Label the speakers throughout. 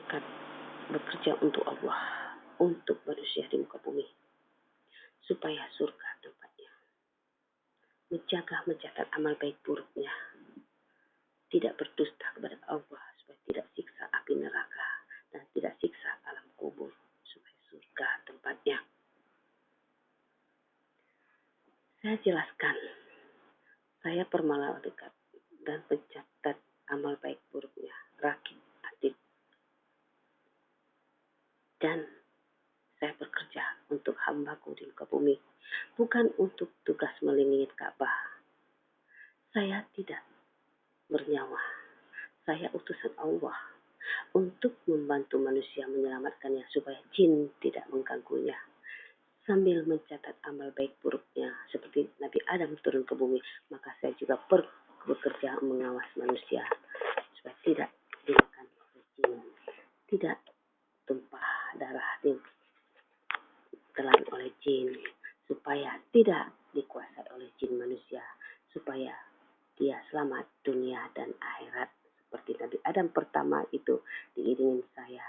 Speaker 1: malaikat bekerja untuk Allah, untuk manusia di muka bumi, supaya surga tempatnya. Mencatat amal baik buruknya, tidak berdusta kepada Allah, supaya tidak siksa api neraka dan tidak siksa alam kubur, supaya surga tempatnya. Saya jelaskan, saya permalaikat dan pencatat amal baik buruknya, rakib, atid, dan saya bekerja untuk hambaku di muka bumi, bukan untuk tugas melindungi Ka'bah. Saya tidak bernyawa, saya utusan Allah untuk membantu manusia menyelamatkannya supaya jin tidak mengganggunya. Sambil mencatat amal baik buruknya seperti Nabi Adam turun ke bumi, maka saya juga bekerja mengawas manusia supaya tidak dimakan oleh jin, tidak tumpah darah ditelan oleh jin, supaya tidak dikuasai oleh jin manusia, supaya dia selamat dunia dan akhirat. Seperti Nabi Adam pertama itu diiringi saya,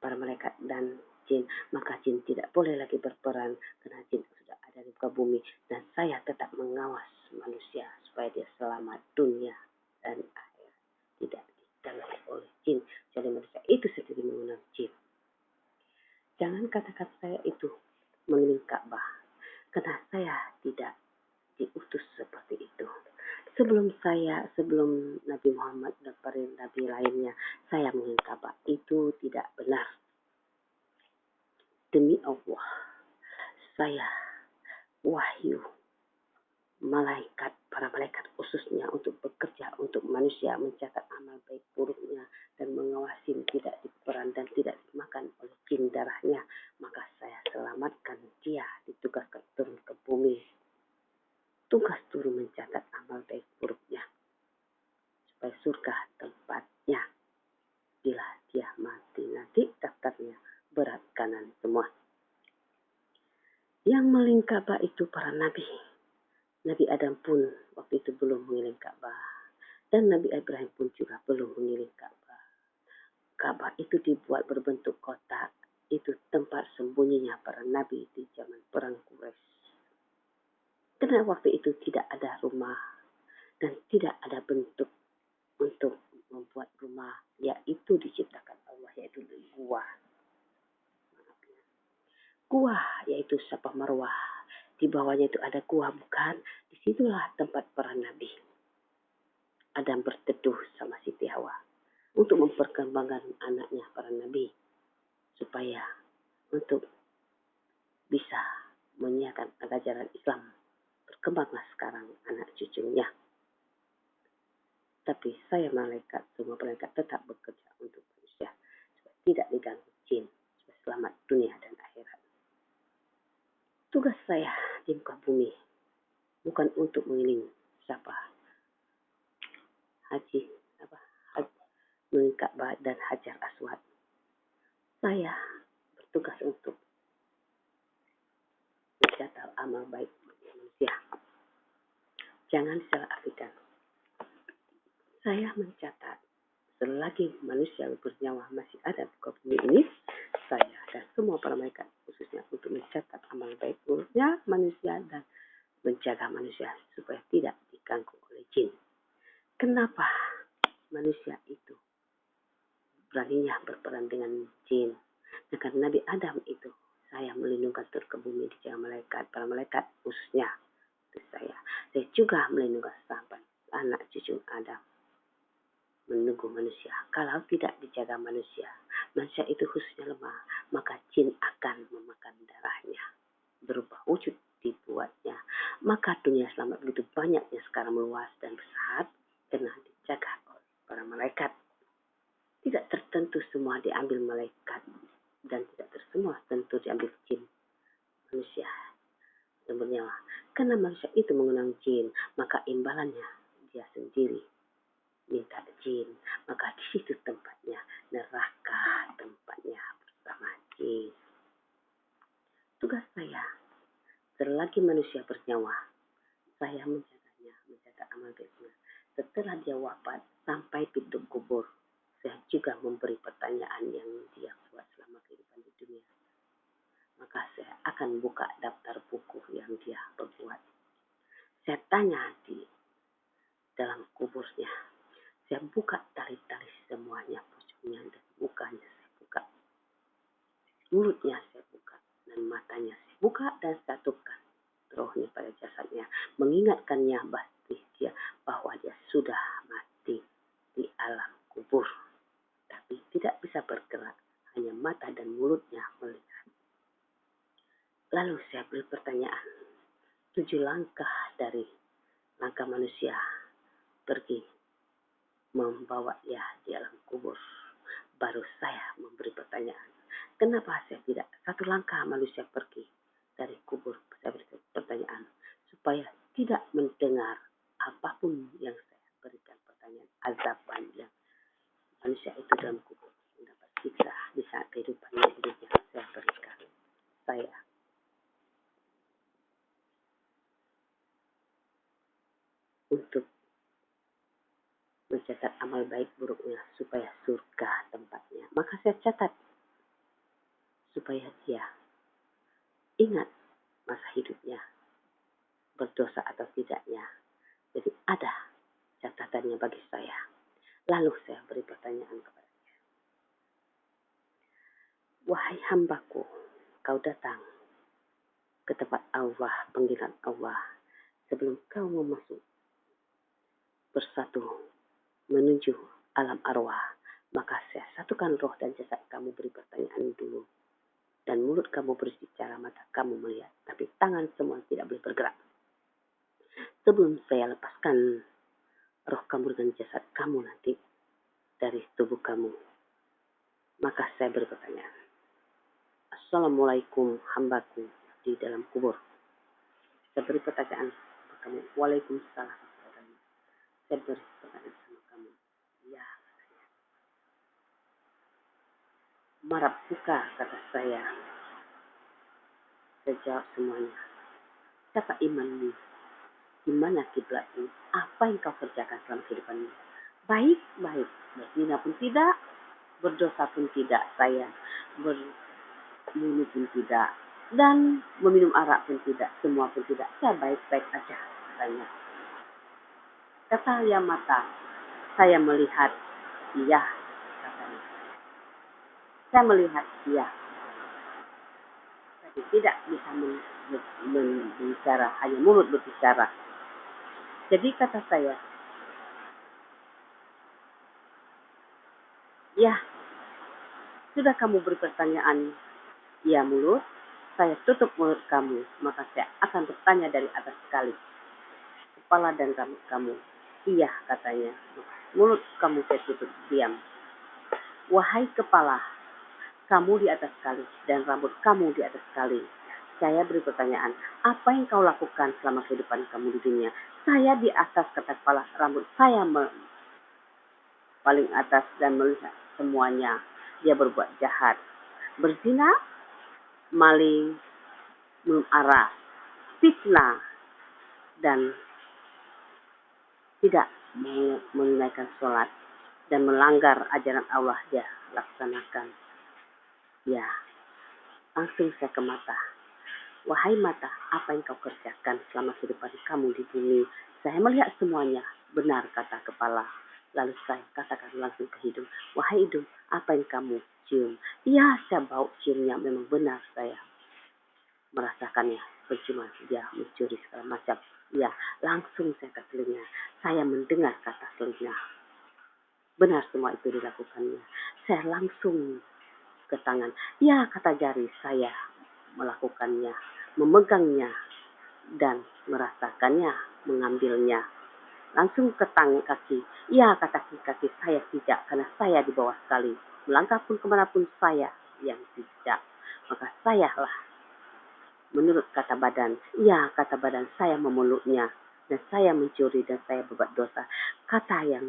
Speaker 1: para malaikat dan jin, maka jin tidak boleh lagi berperan karena jin sudah ada di muka bumi, dan saya tetap mengawas manusia supaya dia selamat dunia dan akhirat, tidak diganggu oleh jin. Jadi manusia itu sendiri menggunakan jin. Jangan katakan saya itu mengelilingi Ka'bah, karena saya tidak diutus seperti itu. Sebelum Nabi Muhammad dan para nabi lainnya, saya mengelilingi Ka'bah, itu tidak benar. Demi Allah, saya wahyu para malaikat khususnya untuk bekerja untuk manusia, mencatat amal baik buruknya dan mengawasi tidak diperan dan tidak dimakan oleh jin darahnya, maka saya selamatkan dia, ditugaskan turun ke bumi. Tugas turun mencatat amal baik buruknya supaya surga tempatnya. Bila dia mati nanti daftarnya berat kanan semua. Yang mengelilingi Ka'bah itu para nabi. Nabi Adam pun waktu itu belum mengelilingi Ka'bah, dan Nabi Ibrahim pun juga belum mengelilingi Ka'bah. Ka'bah itu dibuat berbentuk kotak, itu tempat sembunyinya para nabi di zaman perang Quraisy. Karena waktu itu tidak ada rumah dan tidak ada bentuk untuk membuat rumah, yaitu diciptakan Allah, yaitu gua. Gua yaitu Safa Marwah. Di bawahnya itu ada gua, bukan? Disitulah tempat para nabi. Adam berteduh sama Siti Hawa untuk memperkembangkan anaknya para nabi, supaya untuk bisa menyiarkan ajaran Islam. Berkembanglah sekarang anak cucunya. Tapi saya malaikat, semua malaikat tetap bekerja untuk manusia supaya tidak diganggu jin, supaya selamat dunia dan akhirat. Tugas saya di muka bumi bukan untuk mengelilingi haji mengelilingi Ka'bah dan Hajar Aswad. Saya bertugas untuk mencatat amal baik manusia. Jangan salah artikan. Saya mencatat selagi manusia bernyawa masih ada di muka bumi ini, saya dan semua para malaikat khususnya untuk mencatat amal baik buruknya manusia dan menjaga manusia supaya tidak diganggu oleh jin. Kenapa manusia itu beraninya berperan dengan jin? Karena Nabi Adam itu saya melindungi turun ke bumi di jalan malaikat, para malaikat khususnya itu saya juga melindungi sahabat anak cucu Adam menunggu manusia. Kalau tidak dijaga manusia itu khususnya lemah, maka jin akan memakan darahnya, berubah wujud dibuatnya. Maka dunia selamat begitu banyaknya sekarang meluas dan besar karena dijaga oleh para malaikat. Tidak tertentu semua diambil malaikat dan tidak semua tentu diambil jin manusia yang bernyawa. Karena manusia itu menggunakan jin, maka imbalannya dia sendiri minta jin, maka di situ tempatnya neraka, tempatnya bersama jin. Tugas saya selagi manusia bernyawa, saya menjaganya, menjaga amal baiknya. Setelah dia wafat sampai pintu kubur, saya juga memberi pertanyaan yang dia buat selama kehidupan di dunia. Maka saya akan buka daftar buku yang dia perbuat. Saya tanya di dalam kuburnya. Saya buka tali-tali semuanya, pucuknya dan mukanya saya buka. Mulutnya saya buka dan matanya saya buka dan satukan rohnya pada jasadnya. Mengingatkannya pasti dia bahwa dia sudah mati di alam kubur. Tapi tidak bisa bergerak, hanya mata dan mulutnya melihat. Lalu saya beri pertanyaan, 7 langkah dari langkah manusia pergi membawa dia di alam kubur. Baru saya memberi pertanyaan, kenapa saya tidak 1 langkah manusia pergi dari kubur? Saya beri pertanyaan, supaya tidak mendengar apapun yang saya berikan pertanyaan azaban yang manusia itu dalam kubur mendapat siksa di saat kehidupan hidupnya saya berikan. Saya untuk mencatat amal baik buruknya supaya surga tempatnya. Maka saya catat supaya dia ingat masa hidupnya, berdosa atau tidaknya. Jadi ada catatannya bagi saya. Lalu saya beri pertanyaan kepadanya. Wahai hambaku, kau datang ke tempat Allah, panggilan Allah. Sebelum kau memasuk bersatu menuju alam arwah, maka saya satukan roh dan jasad kamu, beri pertanyaan dulu. Dan mulut kamu berbicara, mata kamu melihat, tapi tangan semua tidak boleh bergerak. Sebelum saya lepaskan roh kamu dengan jasad kamu nanti dari tubuh kamu, maka saya beri pertanyaan. Assalamualaikum hambaku di dalam kubur. Saya beri pertanyaan kepada kamu. Waalaikumsalam. Saya beri pertanyaan sama kamu. Ya, katanya. Marab buka, kata saya. Saya jawab semuanya. Siapa imanmu? Di mana kiblatmu? Apa yang kau kerjakan selama kehidupanmu? Baik, baik. Berzina pun tidak, berdosa pun tidak. Saya berbunuh pun tidak, dan meminum arak pun tidak. Semua pun tidak. Saya baik-baik aja, katanya. Kata yang mata, saya melihat iya, katanya. Saya melihat iya. Tapi tidak bisa berbicara, hanya mulut berbicara. Jadi kata saya, ya, sudah kamu beri pertanyaan, ya mulut, saya tutup mulut kamu, maka saya akan bertanya dari atas sekali. Kepala dan rambut kamu. Iya, katanya. Mulut kamu saya tutup, diam. Wahai kepala, kamu di atas sekali, dan rambut kamu di atas sekali. Saya beri pertanyaan, apa yang kau lakukan selama kehidupan kamu di dunia? Saya di atas, kata kepala, rambut saya paling atas dan melihat semuanya. Dia berbuat jahat, berzina, maling, minum arak, fitnah, dan tidak menunaikan sholat dan melanggar ajaran Allah dia laksanakan. Ya, langsung saya ke mata. Wahai mata, apa yang kau kerjakan selama kehidupan kamu di bumi? Saya melihat semuanya. Benar, kata kepala. Lalu saya katakan langsung ke hidung. Wahai hidung, apa yang kamu cium? Iya, saya bau ciumnya. Memang benar saya merasakannya. Percuma dia mencuri segala macam. Ya, langsung saya ke telinga. Saya mendengar kata telinga. Benar semua itu dilakukannya. Saya langsung ke tangan. Ya, kata jari, saya melakukannya, memegangnya, dan merasakannya, mengambilnya. Langsung ke tangan kaki. Ya, kata kaki saya tidak, karena saya di bawah sekali. Melangkah pun kemanapun saya yang tidak. Maka sayalah, menurut kata badan. Ya, kata badan, saya memeluknya. Dan saya mencuri dan saya berbuat dosa. Kata yang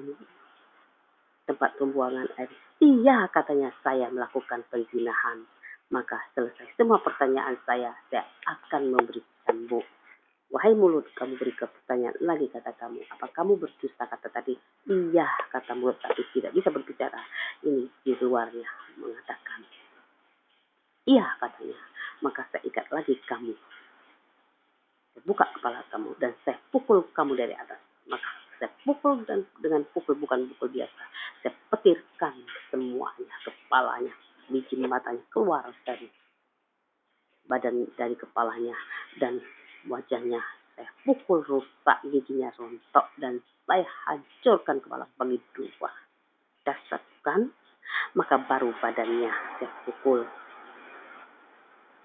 Speaker 1: tempat pembuangan air. Iya, katanya, saya melakukan penzinahan. Maka selesai semua pertanyaan saya akan memberi cambuk. Wahai mulut, kamu beri pertanyaan lagi, kata kamu. Apa kamu berdusta, kata tadi? Iya, kata mulut, tapi tidak bisa berbicara. Ini keluarnya mengatakan, iya katanya, maka saya ikat lagi kamu. Saya buka kepala kamu dan saya pukul kamu dari atas. Maka saya pukul dan dengan pukul bukan pukul biasa. Saya petirkan semuanya, kepalanya, biji matanya keluar dari badan, dari kepalanya dan wajahnya. Saya pukul rusak, giginya rontok dan saya hancurkan kepala bagi dua. Dasarkan, maka baru badannya saya pukul.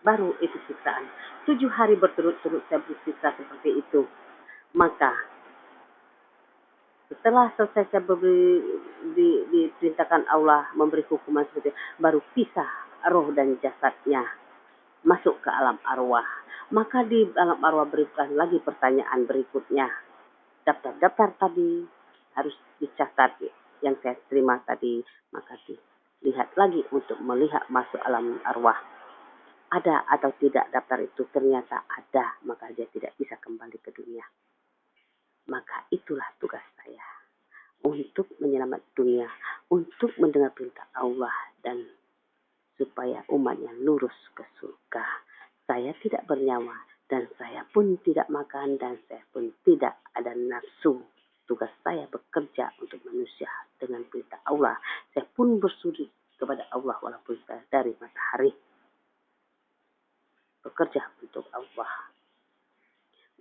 Speaker 1: Baru itu siksaan. 7 hari berturut-turut saya bersiksa seperti itu. Maka setelah selesai saya diperintahkan Allah memberi hukuman seperti itu, baru pisah roh dan jasadnya masuk ke alam arwah. Maka di alam arwah berikan lagi pertanyaan berikutnya. Daftar-daftar tadi harus dicatat yang saya terima tadi. Maka dilihat lagi untuk melihat masuk alam arwah. Ada atau tidak daftar itu, ternyata ada, maka dia tidak bisa kembali ke dunia. Maka itulah tugas saya, untuk menyelamatkan dunia, untuk mendengar perintah Allah dan supaya umatnya lurus ke surga. Saya tidak bernyawa dan saya pun tidak makan dan saya pun tidak ada nafsu. Tugas saya bekerja untuk manusia dengan perintah Allah. Saya pun bersujud kepada Allah walaupun saya dari matahari. Bekerja untuk Allah.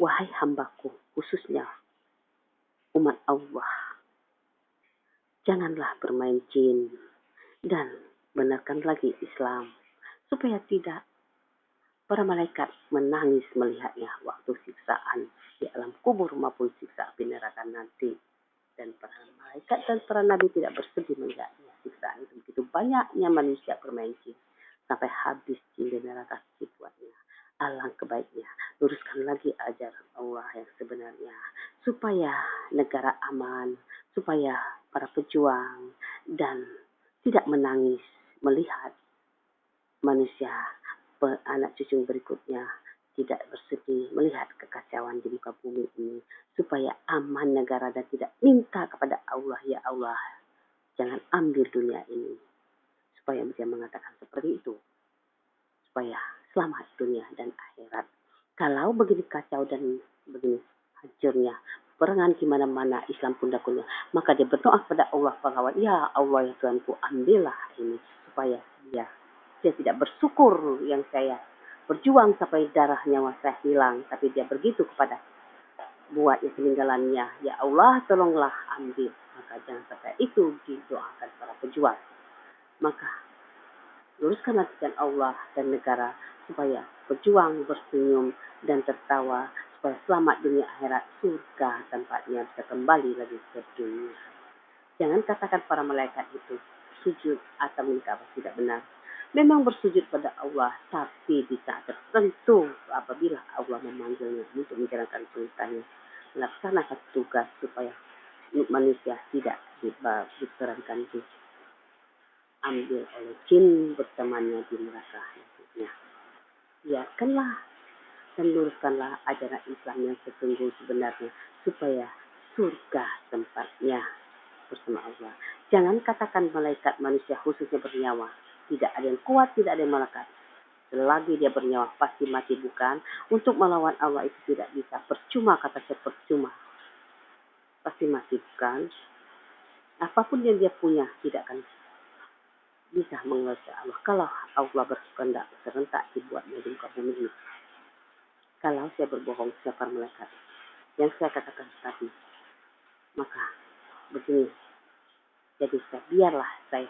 Speaker 1: Wahai hambaku, khususnya umat Allah, janganlah bermain jin dan benarkan lagi Islam, supaya tidak para malaikat menangis melihatnya waktu siksaan di alam kubur maupun siksa api neraka nanti. Dan para malaikat dan para nabi tidak bersedih melihatnya siksaan itu. Begitu banyaknya manusia bermain jin sampai habis jin di neraka dibuatnya. Alangkah baiknya luruskan lagi ajaran Allah yang sebenarnya, supaya negara aman, supaya para pejuang dan tidak menangis melihat manusia anak cucu berikutnya tidak bersedih melihat kekacauan di muka bumi ini, supaya aman negara dan tidak minta kepada Allah, ya Allah jangan ambil dunia ini, supaya dia mengatakan seperti itu, supaya selamat dunia dan akhirat. Kalau begini kacau dan begini hancurnya perangan di mana-mana Islam pun dakunya, maka dia berdoa kepada Allah Subhanahu, ya Allah ya Tuhanku, ambillah ini, supaya dia tidak bersyukur yang saya berjuang sampai darah nyawa saya hilang, tapi dia begitu kepada buatnya peninggalannya, ya Allah tolonglah ambil. Maka jangan sampai itu didoakan para pejuang. Maka luruskan ajaran Allah dan negara, supaya pejuang bersenyum dan tertawa, supaya selamat dunia akhirat, surga tempatnya, bisa kembali lagi ke dunia. Jangan katakan para malaikat itu sujud atau menikah, tidak benar. Memang bersujud pada Allah, tapi di saat tertentu apabila Allah memanggilnya untuk menjalankan perintahnya, melaksanakan tugas supaya manusia tidak diperankan diambil oleh jin bertemannya di neraka. Biarkanlah dan luruskanlah ajaran Islam yang sesungguh sebenarnya, supaya surga tempatnya bersama Allah. Jangan katakan malaikat manusia khususnya bernyawa. Tidak ada yang kuat, tidak ada yang malaikat. Selagi dia bernyawa pasti mati, bukan? Untuk melawan Allah itu tidak bisa. Percuma, kata saya, percuma. Pasti mati, bukan? Apapun yang dia punya tidak akan bisa menguasai Allah. Kalau Allah berkehendak serentak dibuatnya di muka bumi ini. Kalau saya berbohong, siapa malaikat yang saya katakan tadi, maka begini. Jadi biarlah saya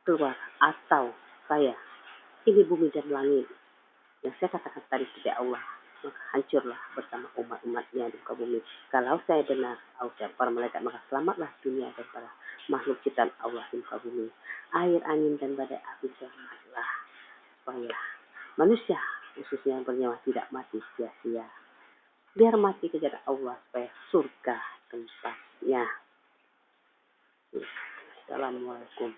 Speaker 1: keluar, atau saya ini bumi dan langit yang saya katakan tadi tidak Allah, maka hancurlah bersama umat-umatnya di muka bumi. Kalau saya benar, para malaikat, maka selamatlah dunia dan para makhluk ciptaan Allah di muka bumi. Air, angin dan badai api selamatlah, supaya manusia khususnya yang bernyawa tidak mati sia-sia. Biar mati kejar Allah supaya surga tempatnya. Assalamualaikum.